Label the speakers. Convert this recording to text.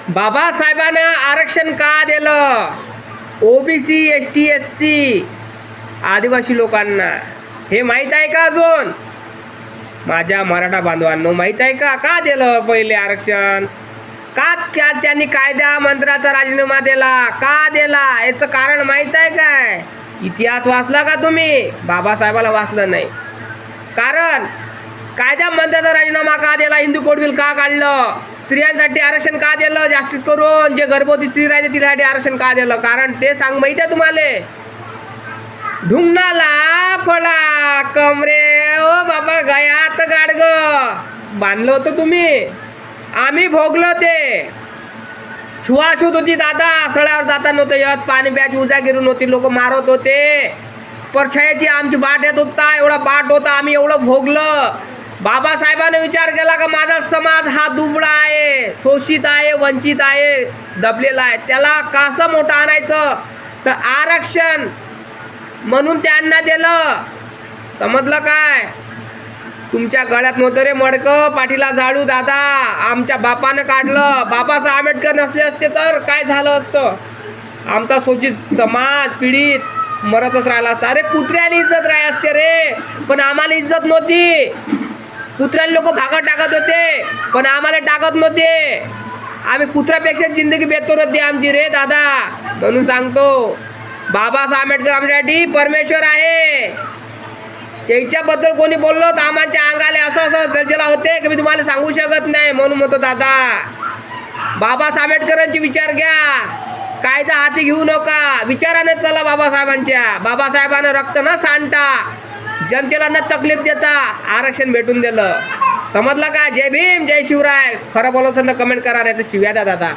Speaker 1: बाबासाहेबांना आरक्षण का दिलं? ओबीसी, एसटी, एससी, आदिवासी लोकांना हे माहीत आहे का? अजून माझ्या मराठा बांधवांनो माहीत आहे का? का दिलं पहिले आरक्षण? का त्यांनी कायदा मंत्र्याचा राजीनामा दिला? का दिला? याचं कारण माहीत आहे काय? इतिहास वाचला का तुम्ही? बाबासाहेबाला वाचलं नाही. कारण कायदा मंत्र्याचा राजीनामा का दिला? हिंदू कोड बिल का काढलं? स्त्रियांसाठी आरक्षण का दिलं? जास्तीत करून जे गर्भवती स्त्री राहते तिच्यासाठी आरक्षण का दिलं? कारण ते सांग माहिती आहे तुम्हाला? ढुंगणाला फळा कमरे ओ बाबा गयात गाडग बांधलं होतं तुम्ही. आम्ही भोगलो ते. छुवाछूत होती दादा. सळ्यावर जाता नव्हतं येत. पाणी प्यायची उजागिरी नव्हती. लोक मारत होते. परछायाची आमची बाट येत होता. एवढा बाट होता. आम्ही एवढं भोगलं. बाबासाहेबांनी विचार केला का माझा समाज हा दुबळा आहे, शोषित आहे, वंचित आहे, दबलेला आहे. त्याला कसं मोठं आणायचं? तर आरक्षण म्हणून त्यांना दिलं. समजलं काय? तुमच्या गळ्यात नव्हतं रे मडकं, पाठीला जाळू दादा. आमच्या बापानं काढलं. बाबासाहेब आंबेडकर नसले असते तर काय झालं असतं? आमचा शोषित समाज पीडित मरतच राहिला असता. अरे कुत्र्याला इज्जत राही असते रे, पण आम्हाला इज्जत नव्हती. कुत्र्याला लोक भागत टाकत होते, पण आम्हाला टाकत नव्हते. आम्ही कुत्र्यापेक्षा जिंदगी बेहतर होती आमची रे दादा. म्हणून सांगतो बाबासाहेब आंबेडकर आमच्यासाठी परमेश्वर आहे. त्याच्याबद्दल कोणी बोललो तर आम्हाला अंगाले असं असं जलजला होते की मी तुम्हाला सांगू शकत नाही. म्हणून म्हणतो दादा बाबासाहेब आंबेडकरांची विचार घ्या. कायदा हाती घेऊ नका. विचाराने चला बाबासाहेबांच्या. बाबासाहेबांना रक्त न सांडता, जनतेला न तकलीफ देता आरक्षण भेटून दिलं. समजलं का? जय भीम, जय शिवराय. खरं बोलवलं तर कमेंट करा, नाही तर शिव्या द्या दादा.